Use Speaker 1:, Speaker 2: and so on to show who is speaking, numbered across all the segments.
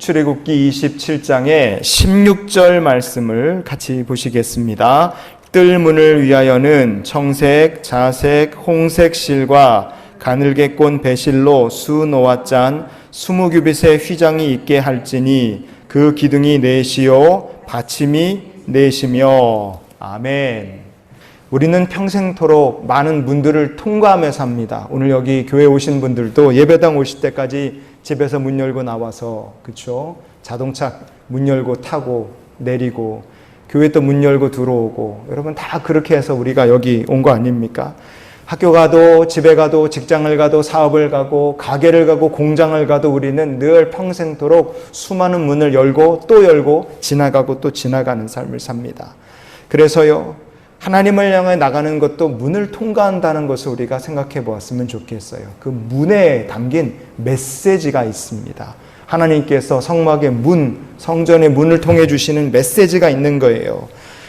Speaker 1: 출애굽기 27장의 16절 말씀을 같이 보시겠습니다. 뜰 문을 위하여는 청색, 자색, 홍색 실과 가늘게 꼰 배실로 수노와 짠 20규빗의 휘장이 있게 할지니 그 기둥이 넷이요 받침이 넷이며. 아멘. 우리는 평생토록 많은 문들을 통과하며 삽니다. 오늘 여기 교회 오신 분들도 예배당 오실 때까지 집에서 문 열고 나와서, 그렇죠? 자동차 문 열고 타고 내리고, 교회 또 문 열고 들어오고, 여러분 다 그렇게 해서 우리가 여기 온 거 아닙니까? 학교 가도, 집에 가도, 직장을 가도, 사업을 가고, 가게를 가고, 공장을 가도 우리는 늘 평생토록 수많은 문을 열고 또 열고 지나가고 또 지나가는 삶을 삽니다. 그래서요, 하나님을 향해 나가는 것도 문을 통과한다는 것을 우리가 생각해 보았으면 좋겠어요. 그 문에 담긴 메시지가 있습니다. 하나님께서 성막의 문, 성전의 문을 통해 주시는 메시지가 있는 거예요.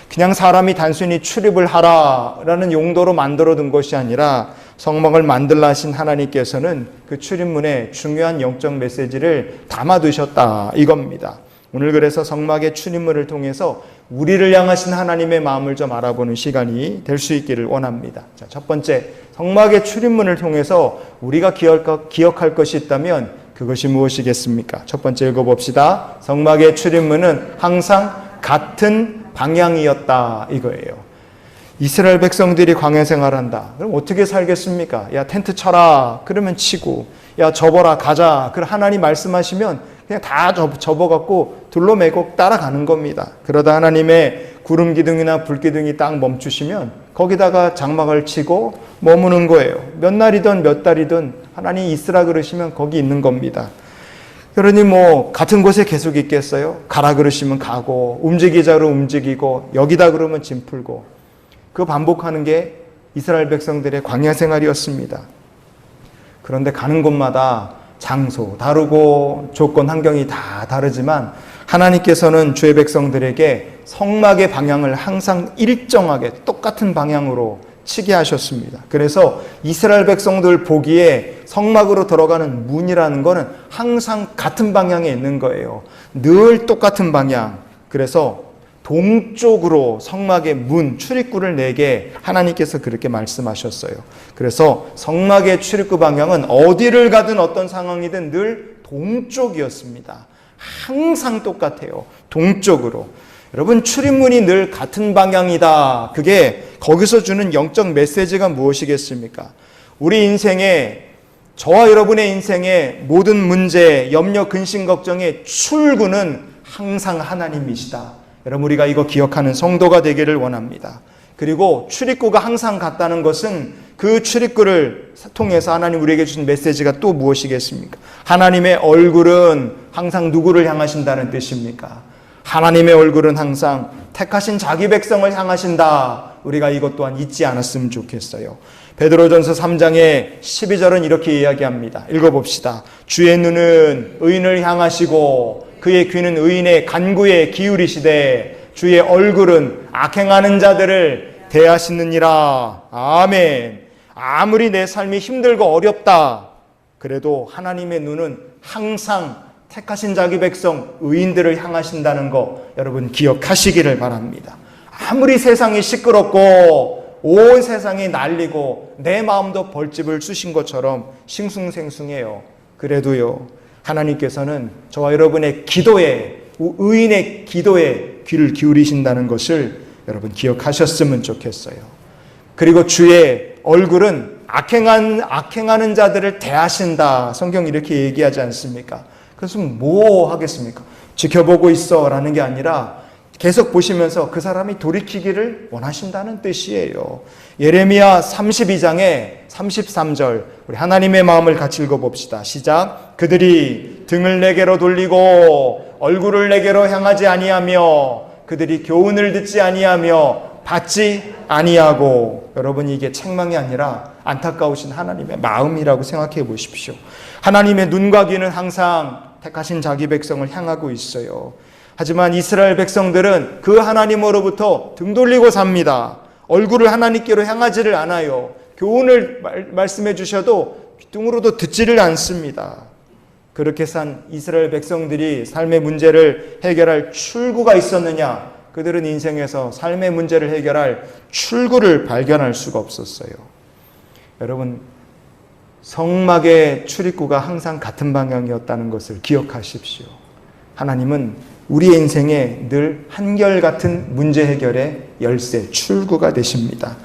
Speaker 1: 그냥 사람이 단순히 출입을 하라라는 용도로 만들어 둔 것이 아니라 성막을 만들라 하신 하나님께서는 그 출입문에 중요한 영적 메시지를 담아 두셨다 이겁니다. 오늘 그래서 성막의 출입문을 통해서 우리를 향하신 하나님의 마음을 좀 알아보는 시간이 될 수 있기를 원합니다. 자, 첫 번째, 성막의 출입문을 통해서 우리가 기억할 것이 있다면 그것이 무엇이겠습니까? 첫 번째 읽어봅시다. 성막의 출입문은 항상 같은 방향이었다 이거예요. 이스라엘 백성들이 광야 생활한다. 그럼 어떻게 살겠습니까? 야, 텐트 쳐라. 그러면 치고, 야, 접어라. 가자. 그럼 하나님 말씀하시면 그냥 다 접어갖고 둘러매고 따라가는 겁니다. 그러다 하나님의 구름 기둥이나 불 기둥이 딱 멈추시면 거기다가 장막을 치고 머무는 거예요. 몇 날이든 몇 달이든 하나님 있으라 그러시면 거기 있는 겁니다. 그러니 같은 곳에 계속 있겠어요? 가라 그러시면 가고, 움직이자로 움직이고, 여기다 그러면 짐 풀고. 그 반복하는 게 이스라엘 백성들의 광야 생활이었습니다. 그런데 가는 곳마다 장소 다르고 조건 환경이 다 다르지만 하나님께서는 주의 백성들에게 성막의 방향을 항상 일정하게 똑같은 방향으로 치게 하셨습니다. 그래서 이스라엘 백성들 보기에 성막으로 들어가는 문이라는 것은 항상 같은 방향에 있는 거예요. 늘 똑같은 방향. 그래서 동쪽으로 성막의 문, 출입구를 내게 하나님께서 그렇게 말씀하셨어요. 그래서 성막의 출입구 방향은 어디를 가든 어떤 상황이든 늘 동쪽이었습니다. 항상 똑같아요. 동쪽으로. 여러분, 출입문이 늘 같은 방향이다. 그게 거기서 주는 영적 메시지가 무엇이겠습니까? 우리 인생에, 저와 여러분의 인생의 모든 문제, 염려, 근심, 걱정의 출구는 항상 하나님이시다. 여러분, 우리가 이거 기억하는 성도가 되기를 원합니다. 그리고 출입구가 항상 같다는 것은 그 출입구를 통해서 하나님 우리에게 주신 메시지가 또 무엇이겠습니까? 하나님의 얼굴은 항상 누구를 향하신다는 뜻입니까? 하나님의 얼굴은 항상 택하신 자기 백성을 향하신다. 우리가 이것 또한 잊지 않았으면 좋겠어요. 베드로전서 3장의 12절은 이렇게 이야기합니다. 읽어봅시다. 주의 눈은 의인을 향하시고 그의 귀는 의인의 간구에 기울이시되 주의 얼굴은 악행하는 자들을 대하시느니라. 아멘. 아무리 내 삶이 힘들고 어렵다 그래도 하나님의 눈은 항상 택하신 자기 백성 의인들을 향하신다는 거 여러분 기억하시기를 바랍니다. 아무리 세상이 시끄럽고 온 세상이 난리고 내 마음도 벌집을 쑤신 것처럼 싱숭생숭해요. 그래도요, 하나님께서는 저와 여러분의 기도에, 의인의 기도에 귀를 기울이신다는 것을 여러분 기억하셨으면 좋겠어요. 그리고 주의 얼굴은 악행하는 자들을 대하신다. 성경 이렇게 얘기하지 않습니까? 그래서 뭐 하겠습니까? 지켜보고 있어 라는 게 아니라 계속 보시면서 그 사람이 돌이키기를 원하신다는 뜻이에요. 예레미야 32장의 33절 우리 하나님의 마음을 같이 읽어봅시다. 시작. 그들이 등을 내게로 돌리고 얼굴을 내게로 향하지 아니하며 그들이 교훈을 듣지 아니하며 받지 아니하고. 여러분, 이게 책망이 아니라 안타까우신 하나님의 마음이라고 생각해 보십시오. 하나님의 눈과 귀는 항상 택하신 자기 백성을 향하고 있어요. 하지만 이스라엘 백성들은 그 하나님으로부터 등 돌리고 삽니다. 얼굴을 하나님께로 향하지를 않아요. 교훈을 말씀해 주셔도 귀뚱으로도 듣지를 않습니다. 그렇게 산 이스라엘 백성들이 삶의 문제를 해결할 출구가 있었느냐? 그들은 인생에서 삶의 문제를 해결할 출구를 발견할 수가 없었어요. 여러분, 성막의 출입구가 항상 같은 방향이었다는 것을 기억하십시오. 하나님은 우리의 인생에 늘 한결같은 문제 해결의 열쇠, 출구가 되십니다.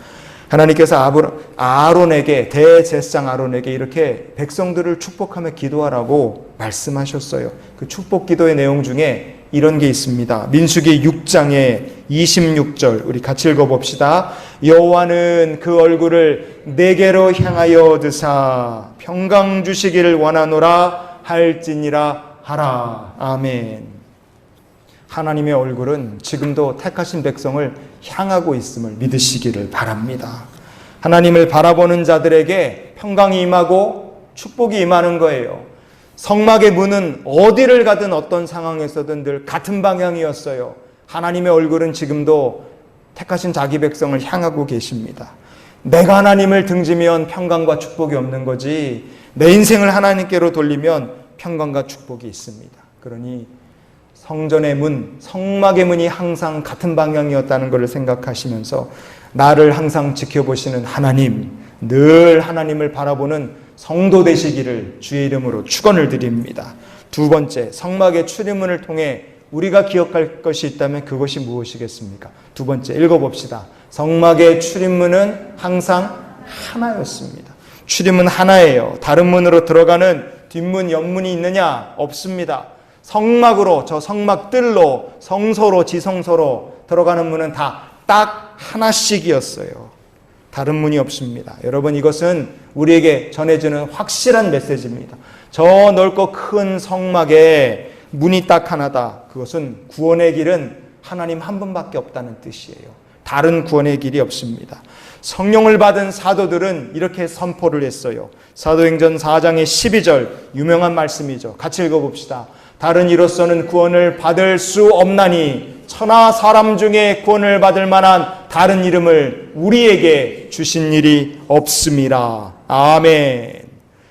Speaker 1: 하나님께서 아론에게, 대제사장 아론에게 이렇게 백성들을 축복하며 기도하라고 말씀하셨어요. 그 축복 기도의 내용 중에 이런 게 있습니다. 민수기 6장의 26절 우리 같이 읽어봅시다. 여호와는 그 얼굴을 내게로 향하여 드사 평강 주시기를 원하노라 할지니라 하라. 아멘. 하나님의 얼굴은 지금도 택하신 백성을 향하고 있음을 믿으시기를 바랍니다. 하나님을 바라보는 자들에게 평강이 임하고 축복이 임하는 거예요. 성막의 문은 어디를 가든 어떤 상황에서든 늘 같은 방향이었어요. 하나님의 얼굴은 지금도 택하신 자기 백성을 향하고 계십니다. 내가 하나님을 등지면 평강과 축복이 없는 거지, 내 인생을 하나님께로 돌리면 평강과 축복이 있습니다. 그러니 성전의 문, 성막의 문이 항상 같은 방향이었다는 것을 생각하시면서 나를 항상 지켜보시는 하나님, 늘 하나님을 바라보는 성도 되시기를 주의 이름으로 축원을 드립니다. 두 번째, 성막의 출입문을 통해 우리가 기억할 것이 있다면 그것이 무엇이겠습니까? 두 번째, 읽어봅시다. 성막의 출입문은 항상 하나였습니다. 출입문 하나예요. 다른 문으로 들어가는 뒷문, 옆문이 있느냐? 없습니다. 성막으로, 저 성막들로, 성소로, 지성소로 들어가는 문은 다 딱 하나씩이었어요. 다른 문이 없습니다. 여러분, 이것은 우리에게 전해주는 확실한 메시지입니다. 저 넓고 큰 성막에 문이 딱 하나다. 그것은 구원의 길은 하나님 한 분밖에 없다는 뜻이에요. 다른 구원의 길이 없습니다. 성령을 받은 사도들은 이렇게 선포를 했어요. 사도행전 4장의 12절, 유명한 말씀이죠. 같이 읽어봅시다. 다른 이로서는 구원을 받을 수 없나니 천하 사람 중에 구원을 받을 만한 다른 이름을 우리에게 주신 일이 없음이라. 아멘.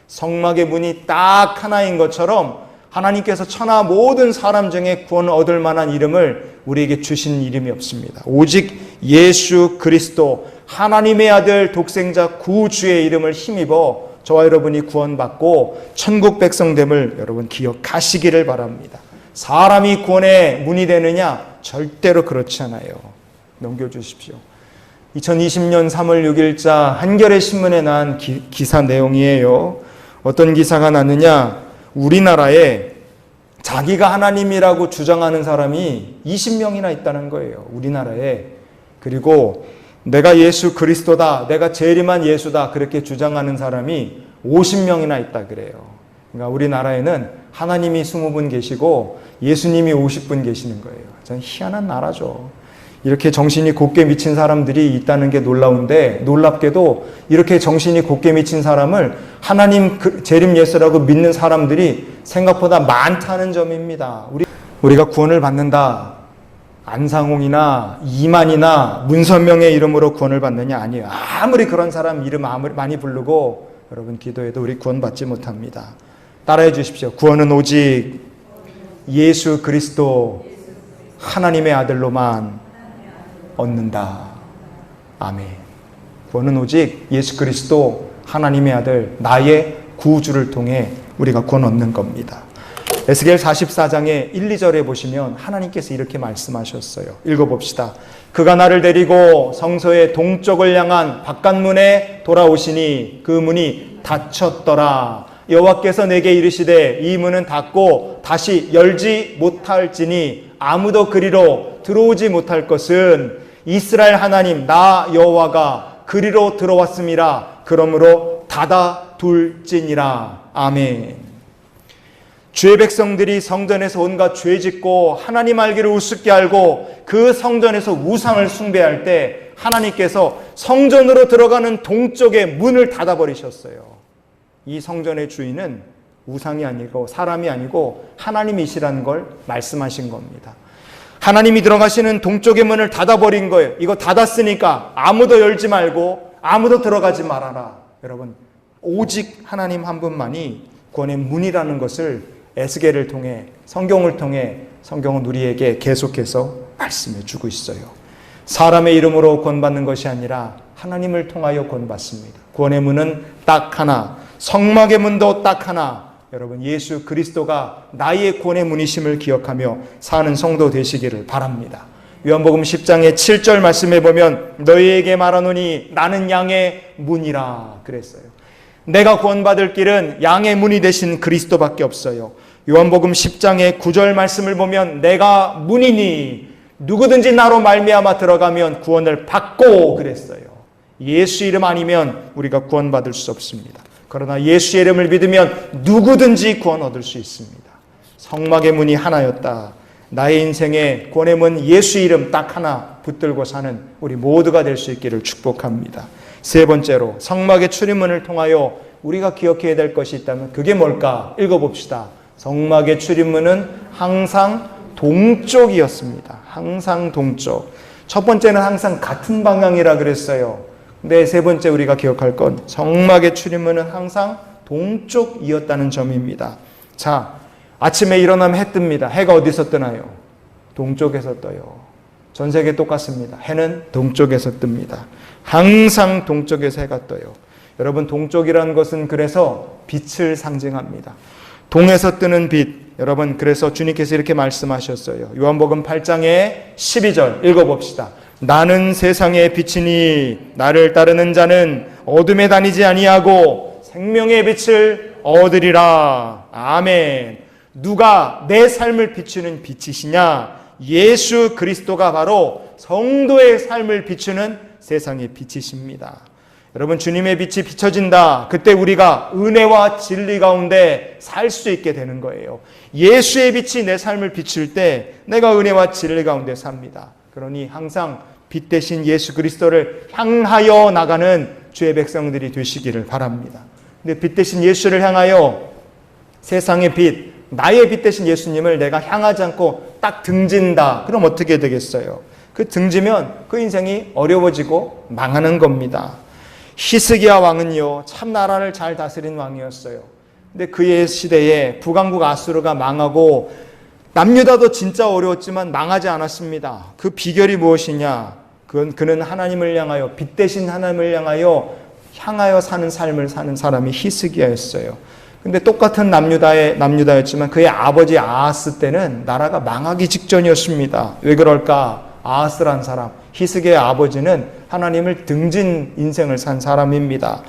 Speaker 1: 성막의 문이 딱 하나인 것처럼 하나님께서 천하 모든 사람 중에 구원을 얻을 만한 이름을 우리에게 주신 이름이 없습니다. 오직 예수 그리스도 하나님의 아들 독생자 구주의 이름을 힘입어 저와 여러분이 구원받고 천국 백성됨을 여러분 기억하시기를 바랍니다. 사람이 구원의 문이 되느냐? 절대로 그렇지 않아요. 넘겨주십시오. 2020년 3월 6일자 한겨레 신문에 난 기사 내용이에요. 어떤 기사가 났느냐? 우리나라에 자기가 하나님이라고 주장하는 사람이 20명이나 있다는 거예요. 우리나라에. 그리고 내가 예수 그리스도다, 내가 재림한 예수다 그렇게 주장하는 사람이 50명이나 있다 그래요. 그러니까 우리나라에는 하나님이 20분 계시고 예수님이 50분 계시는 거예요. 전 희한한 나라죠. 이렇게 정신이 곧게 미친 사람들이 있다는 게 놀라운데, 놀랍게도 이렇게 정신이 곧게 미친 사람을 하나님 재림 예수라고 믿는 사람들이 생각보다 많다는 점입니다. 우리가 구원을 받는다, 안상홍이나 이만이나 문선명의 이름으로 구원을 받느냐? 아니에요. 아무리 그런 사람 이름 아무리 많이 부르고 여러분 기도해도 우리 구원 받지 못합니다. 따라해 주십시오. 구원은 오직 예수 그리스도 하나님의 아들로만 얻는다. 아멘. 구원은 오직 예수 그리스도 하나님의 아들 나의 구주를 통해 우리가 구원 얻는 겁니다. 에스겔 44장의 1, 2절에 보시면 하나님께서 이렇게 말씀하셨어요. 읽어봅시다. 그가 나를 데리고 성소의 동쪽을 향한 바깥문에 돌아오시니 그 문이 닫혔더라. 여호와께서 내게 이르시되 이 문은 닫고 다시 열지 못할지니 아무도 그리로 들어오지 못할 것은 이스라엘 하나님 나 여호와가 그리로 들어왔음이라. 그러므로 닫아 둘지니라. 아멘. 주의 백성들이 성전에서 온갖 죄 짓고 하나님 알기를 우습게 알고 그 성전에서 우상을 숭배할 때 하나님께서 성전으로 들어가는 동쪽의 문을 닫아버리셨어요. 이 성전의 주인은 우상이 아니고 사람이 아니고 하나님이시라는 걸 말씀하신 겁니다. 하나님이 들어가시는 동쪽의 문을 닫아버린 거예요. 이거 닫았으니까 아무도 열지 말고 아무도 들어가지 말아라. 여러분, 오직 하나님 한 분만이 구원의 문이라는 것을 에스겔을 통해 성경을 통해 성경은 우리에게 계속해서 말씀해 주고 있어요. 사람의 이름으로 구원받는 것이 아니라 하나님을 통하여 구원받습니다. 구원의 문은 딱 하나, 성막의 문도 딱 하나. 여러분, 예수 그리스도가 나의 구원의 문이심을 기억하며 사는 성도 되시기를 바랍니다. 요한복음 10장의 7절 말씀에 보면 너희에게 말하노니 나는 양의 문이라 그랬어요. 내가 구원받을 길은 양의 문이 되신 그리스도밖에 없어요. 요한복음 10장의 9절 말씀을 보면 내가 문이니 누구든지 나로 말미암아 들어가면 구원을 받고 그랬어요. 예수 이름 아니면 우리가 구원받을 수 없습니다. 그러나 예수의 이름을 믿으면 누구든지 구원 얻을 수 있습니다. 성막의 문이 하나였다. 나의 인생의 구원의 문 예수 이름 딱 하나 붙들고 사는 우리 모두가 될 수 있기를 축복합니다. 세 번째로 성막의 출입문을 통하여 우리가 기억해야 될 것이 있다면 그게 뭘까? 읽어봅시다. 성막의 출입문은 항상 동쪽이었습니다. 항상 동쪽. 첫 번째는 항상 같은 방향이라 그랬어요. 근데 세 번째 우리가 기억할 건 성막의 출입문은 항상 동쪽이었다는 점입니다. 자, 아침에 일어나면 해 뜹니다. 해가 어디서 뜨나요? 동쪽에서 떠요. 전 세계 똑같습니다. 해는 동쪽에서 뜹니다. 항상 동쪽에서 해가 떠요. 여러분, 동쪽이라는 것은 그래서 빛을 상징합니다. 동에서 뜨는 빛. 여러분, 그래서 주님께서 이렇게 말씀하셨어요. 요한복음 8장의 12절 읽어봅시다. 나는 세상의 빛이니 나를 따르는 자는 어둠에 다니지 아니하고 생명의 빛을 얻으리라. 아멘. 누가 내 삶을 비추는 빛이시냐? 예수 그리스도가 바로 성도의 삶을 비추는 세상의 빛이십니다. 여러분, 주님의 빛이 비춰진다. 그때 우리가 은혜와 진리 가운데 살 수 있게 되는 거예요. 예수의 빛이 내 삶을 비출 때 내가 은혜와 진리 가운데 삽니다. 그러니 항상 빛 대신 예수 그리스도를 향하여 나가는 주의 백성들이 되시기를 바랍니다. 근데 빛 대신 예수를 향하여 세상의 빛, 나의 빛 대신 예수님을 내가 향하지 않고 딱 등진다. 그럼 어떻게 되겠어요? 그 등지면 그 인생이 어려워지고 망하는 겁니다. 히스기야 왕은요, 참 나라를 잘 다스린 왕이었어요. 근데 그의 시대에 북왕국 아수르가 망하고 남유다도 진짜 어려웠지만 망하지 않았습니다. 그 비결이 무엇이냐? 그는 하나님을 향하여, 빛 대신 하나님을 향하여 사는 삶을 사는 사람이 히스기야였어요. 근데 똑같은 남유다였지만 그의 아버지 아하스 때는 나라가 망하기 직전이었습니다. 왜 그럴까? 아하스란 사람, 히스기야의 아버지는 하나님을 등진 인생을 산 사람입니다.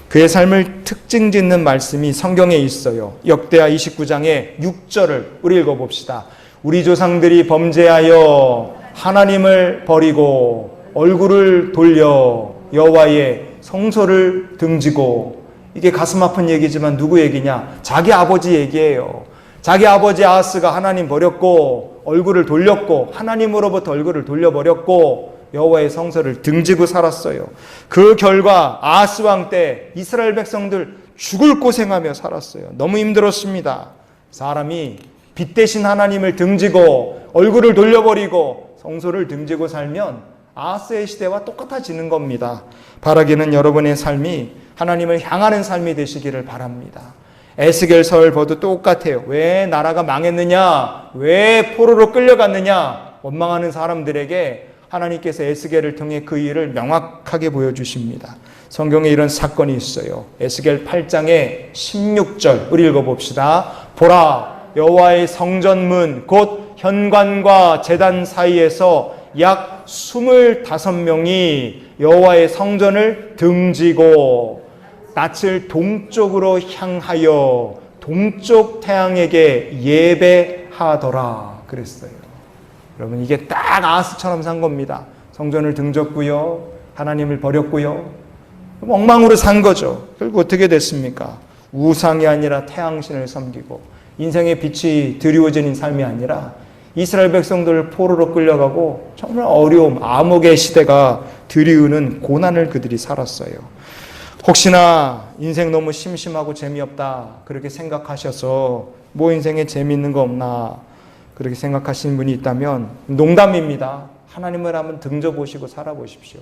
Speaker 1: 그의 삶을 특징 짓는 말씀이 성경에 있어요. 역대하 29장의 6절을 우리 읽어봅시다. 우리 조상들이 범죄하여 하나님을 버리고 얼굴을 돌려 여호와의 성소를 등지고. 이게 가슴 아픈 얘기지만 누구 얘기냐? 자기 아버지 얘기예요. 자기 아버지 아하스가 하나님 버렸고 얼굴을 돌렸고 하나님으로부터 얼굴을 돌려버렸고 여호와의 성소를 등지고 살았어요. 그 결과 아하스 왕 때 이스라엘 백성들 죽을 고생하며 살았어요. 너무 힘들었습니다. 사람이 빛 대신 하나님을 등지고 얼굴을 돌려버리고 성소를 등지고 살면 아하스의 시대와 똑같아지는 겁니다. 바라기는 여러분의 삶이 하나님을 향하는 삶이 되시기를 바랍니다. 에스겔서를 봐도 똑같아요. 왜 나라가 망했느냐? 왜 포로로 끌려갔느냐? 원망하는 사람들에게 하나님께서 에스겔을 통해 그 일을 명확하게 보여주십니다. 성경에 이런 사건이 있어요. 에스겔 8장의 16절 우리 읽어봅시다. 보라, 여호와의 성전문 곧 현관과 제단 사이에서 약 25명이 여호와의 성전을 등지고 낯을 동쪽으로 향하여 동쪽 태양에게 예배하더라 그랬어요. 여러분, 이게 딱 아하스처럼 산 겁니다. 성전을 등졌고요, 하나님을 버렸고요, 엉망으로 산 거죠. 결국 어떻게 됐습니까? 우상이 아니라 태양신을 섬기고 인생의 빛이 드리워지는 삶이 아니라 이스라엘 백성들을 포로로 끌려가고 정말 어려움, 암흑의 시대가 드리우는 고난을 그들이 살았어요. 혹시나 인생 너무 심심하고 재미없다 그렇게 생각하셔서 뭐 인생에 재미있는 거 없나 그렇게 생각하시는 분이 있다면 농담입니다. 하나님을 한번 등져보시고 살아보십시오.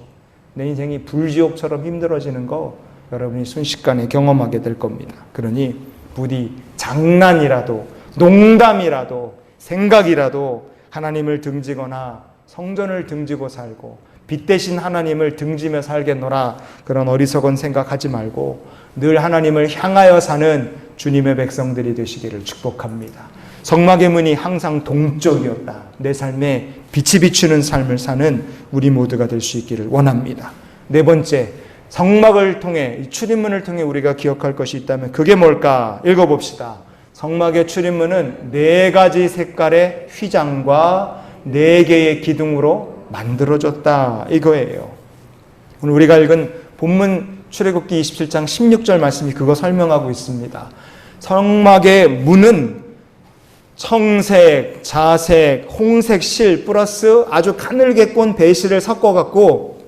Speaker 1: 내 인생이 불지옥처럼 힘들어지는 거 여러분이 순식간에 경험하게 될 겁니다. 그러니 부디 장난이라도 농담이라도 생각이라도 하나님을 등지거나 성전을 등지고 살고 빛 대신 하나님을 등지며 살겠노라, 그런 어리석은 생각하지 말고 늘 하나님을 향하여 사는 주님의 백성들이 되시기를 축복합니다. 성막의 문이 항상 동쪽이었다. 내 삶에 빛이 비추는 삶을 사는 우리 모두가 될 수 있기를 원합니다. 네 번째, 성막을 통해, 출입문을 통해 우리가 기억할 것이 있다면 그게 뭘까? 읽어봅시다. 성막의 출입문은 4가지 색깔의 휘장과 4개의 기둥으로 만들어졌다, 이거예요. 오늘 우리가 읽은 본문 출애굽기 27장 16절 말씀이 그거 설명하고 있습니다. 성막의 문은 청색, 자색, 홍색 실 플러스 아주 가늘게 꼰 배실을 섞어갖고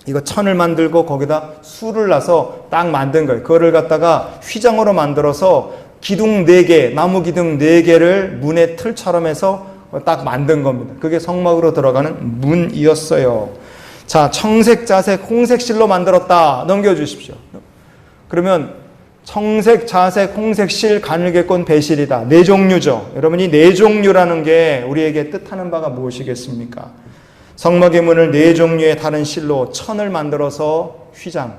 Speaker 1: 이거 천을 만들고 거기다 수를 놔서 딱 만든 거예요. 그거를 갖다가 휘장으로 만들어서 기둥 4개, 나무 기둥 4개를 문의 틀처럼 해서 딱 만든 겁니다. 그게 성막으로 들어가는 문이었어요. 자, 청색, 자색, 홍색 실로 만들었다. 넘겨주십시오. 그러면 청색, 자색, 홍색 실, 가늘게 꼰 배실이다. 4종류죠. 여러분이 4종류라는 게 우리에게 뜻하는 바가 무엇이겠습니까? 성막의 문을 4종류의 다른 실로 천을 만들어서 휘장,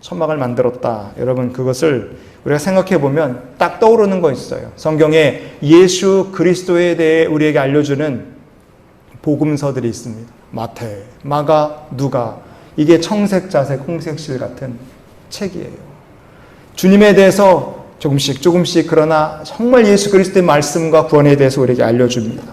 Speaker 1: 천막을 만들었다. 여러분, 그것을 우리가 생각해 보면 딱 떠오르는 거 있어요. 성경에 예수 그리스도에 대해 우리에게 알려주는 복음서들이 있습니다. 마태, 마가, 누가. 이게 청색, 자색, 홍색 실 같은 책이에요. 주님에 대해서 조금씩 그러나 정말 예수 그리스도의 말씀과 구원에 대해서 우리에게 알려줍니다.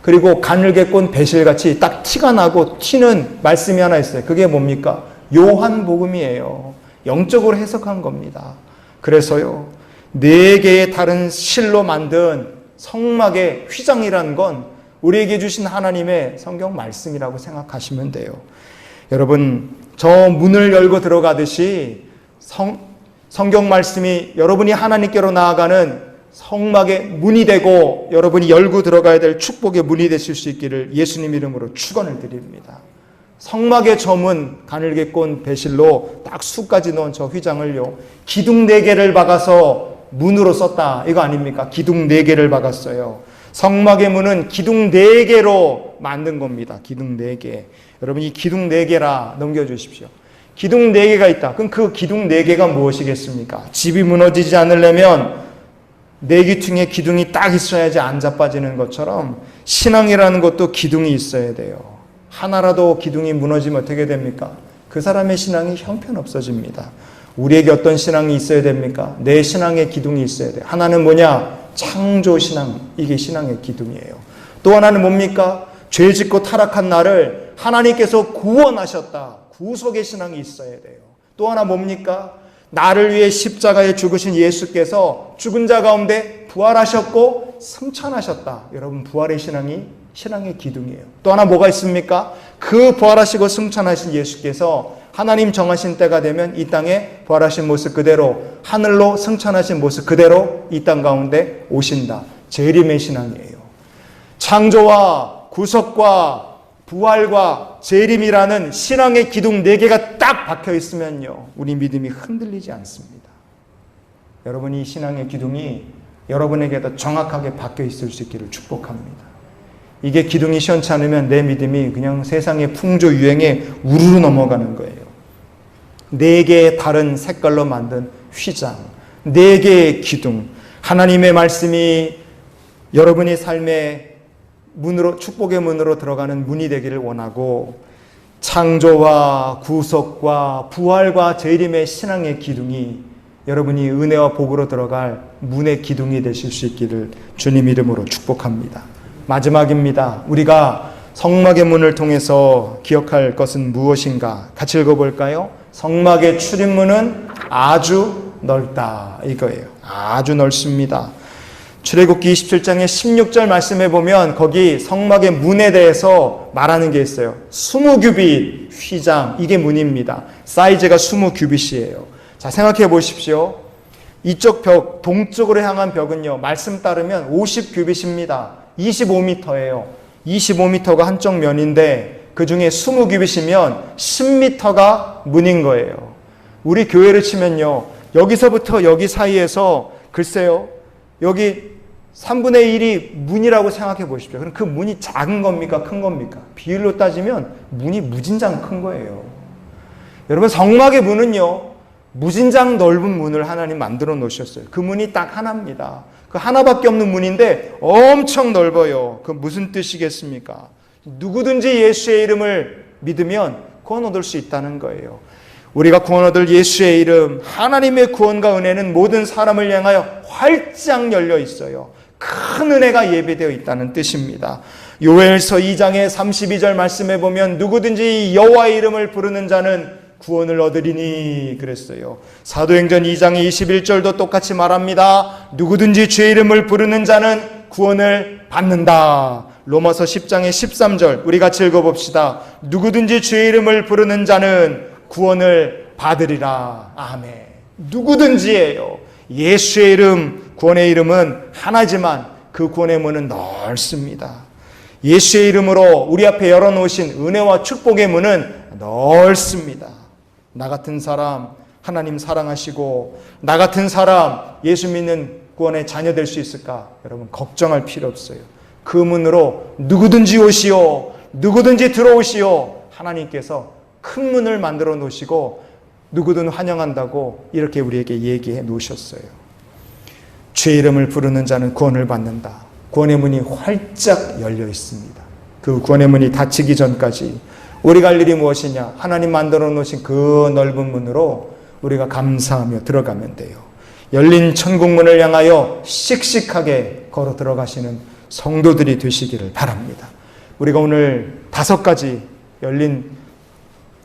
Speaker 1: 그리고 가늘게 꼰 배실같이 딱 티가 나고 튀는 말씀이 하나 있어요. 그게 뭡니까? 요한복음이에요. 영적으로 해석한 겁니다. 그래서요, 4개의 다른 실로 만든 성막의 휘장이라는 건 우리에게 주신 하나님의 성경 말씀이라고 생각하시면 돼요. 여러분, 저 문을 열고 들어가듯이 성경 말씀이 여러분이 하나님께로 나아가는 성막의 문이 되고 여러분이 열고 들어가야 될 축복의 문이 되실 수 있기를 예수님 이름으로 축원을 드립니다. 성막의 저 문, 가늘게 꼰 배실로 딱 수까지 넣은 저 휘장을요, 기둥 4개를 박아서 문으로 썼다, 이거 아닙니까? 기둥 4개를 박았어요. 성막의 문은 기둥 4개로 만든 겁니다. 기둥 4개. 여러분, 이 기둥 4개라 넘겨주십시오. 기둥 4개가 있다. 그럼 그 기둥 4개가 무엇이겠습니까? 집이 무너지지 않으려면 4귀퉁이에 기둥이 딱 있어야지 안 자빠지는 것처럼 신앙이라는 것도 기둥이 있어야 돼요. 하나라도 기둥이 무너지면 어떻게 됩니까? 그 사람의 신앙이 형편없어집니다. 우리에게 어떤 신앙이 있어야 됩니까? 내 신앙의 기둥이 있어야 돼요. 하나는 뭐냐? 창조신앙. 이게 신앙의 기둥이에요. 또 하나는 뭡니까? 죄 짓고 타락한 나를 하나님께서 구원하셨다. 구속의 신앙이 있어야 돼요. 또 하나 뭡니까? 나를 위해 십자가에 죽으신 예수께서 죽은 자 가운데 부활하셨고 승천하셨다. 여러분, 부활의 신앙이 신앙의 기둥이에요. 또 하나 뭐가 있습니까? 그 부활하시고 승천하신 예수께서 하나님 정하신 때가 되면 이 땅에 부활하신 모습 그대로, 하늘로 승천하신 모습 그대로 이 땅 가운데 오신다. 재림의 신앙이에요. 창조와 구속과 부활과 재림이라는 신앙의 기둥 4개가 딱 박혀 있으면요, 우리 믿음이 흔들리지 않습니다. 여러분, 이 신앙의 기둥이 여러분에게도 정확하게 박혀 있을 수 있기를 축복합니다. 이게 기둥이 시원치 않으면 내 믿음이 그냥 세상의 풍조 유행에 우르르 넘어가는 거예요. 4개의 다른 색깔로 만든 휘장, 4개의 기둥, 하나님의 말씀이 여러분의 삶의 문으로, 축복의 문으로 들어가는 문이 되기를 원하고, 창조와 구속과 부활과 재림의 신앙의 기둥이 여러분이 은혜와 복으로 들어갈 문의 기둥이 되실 수 있기를 주님 이름으로 축복합니다. 마지막입니다. 우리가 성막의 문을 통해서 기억할 것은 무엇인가? 같이 읽어볼까요? 성막의 출입문은 아주 넓다, 이거예요. 아주 넓습니다. 출애굽기 27장의 16절 말씀해 보면 거기 성막의 문에 대해서 말하는 게 있어요. 20규빗 휘장, 이게 문입니다. 사이즈가 20규빗이에요. 자, 생각해 보십시오. 이쪽 벽, 동쪽으로 향한 벽은요, 말씀 따르면 50규빗입니다. 25m예요. 25m가 한쪽 면인데 그 중에 20규빗이면 10m가 문인 거예요. 우리 교회를 치면요, 여기서부터 여기 사이에서 글쎄요, 여기 3분의 1이 문이라고 생각해 보십시오. 그럼 그 문이 작은 겁니까? 큰 겁니까? 비율로 따지면 문이 무진장 큰 거예요. 여러분, 성막의 문은요, 무진장 넓은 문을 하나님 만들어 놓으셨어요. 그 문이 딱 하나입니다. 그 하나밖에 없는 문인데 엄청 넓어요. 그 무슨 뜻이겠습니까? 누구든지 예수의 이름을 믿으면 구원 얻을 수 있다는 거예요. 우리가 구원 얻을 예수의 이름, 하나님의 구원과 은혜는 모든 사람을 향하여 활짝 열려 있어요. 큰 은혜가 예배되어 있다는 뜻입니다. 요엘서 2장의 32절 말씀에 보면 누구든지 여호와의 이름을 부르는 자는 구원을 얻으리니 그랬어요. 사도행전 2장의 21절도 똑같이 말합니다. 누구든지 주의 이름을 부르는 자는 구원을 받는다. 로마서 10장의 13절 우리 같이 읽어봅시다. 누구든지 주의 이름을 부르는 자는 구원을 받으리라. 아멘. 누구든지예요. 예수의 이름, 구원의 이름은 하나지만 그 구원의 문은 넓습니다. 예수의 이름으로 우리 앞에 열어놓으신 은혜와 축복의 문은 넓습니다. 나 같은 사람 하나님 사랑하시고 나 같은 사람 예수 믿는 구원의 자녀 될 수 있을까? 여러분 걱정할 필요 없어요. 그 문으로 누구든지 오시오, 누구든지 들어오시오. 하나님께서 큰 문을 만들어 놓으시고 누구든 환영한다고 이렇게 우리에게 얘기해 놓으셨어요. 주의 이름을 부르는 자는 구원을 받는다. 구원의 문이 활짝 열려 있습니다. 그 구원의 문이 닫히기 전까지 우리가 할 일이 무엇이냐? 하나님 만들어 놓으신 그 넓은 문으로 우리가 감사하며 들어가면 돼요. 열린 천국문을 향하여 씩씩하게 걸어 들어가시는 성도들이 되시기를 바랍니다. 우리가 오늘 5가지 열린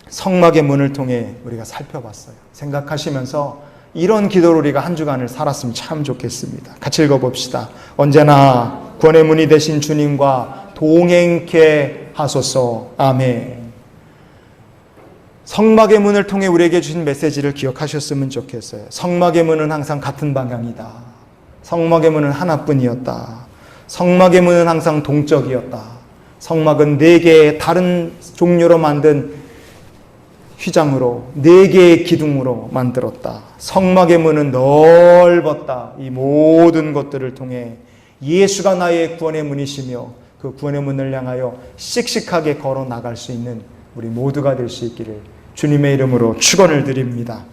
Speaker 1: 성막의 문을 통해 우리가 살펴봤어요. 생각하시면서 이런 기도로 우리가 한 주간을 살았으면 참 좋겠습니다. 같이 읽어봅시다. 언제나 구원의 문이 되신 주님과 동행케 하소서. 아멘. 성막의 문을 통해 우리에게 주신 메시지를 기억하셨으면 좋겠어요. 성막의 문은 항상 같은 방향이다. 성막의 문은 하나뿐이었다. 성막의 문은 항상 동적이었다. 성막은 4개의 다른 종류로 만든 휘장으로 4개의 기둥으로 만들었다. 성막의 문은 넓었다. 이 모든 것들을 통해 예수가 나의 구원의 문이시며 그 구원의 문을 향하여 씩씩하게 걸어 나갈 수 있는 우리 모두가 될 수 있기를 주님의 이름으로 축원을 드립니다.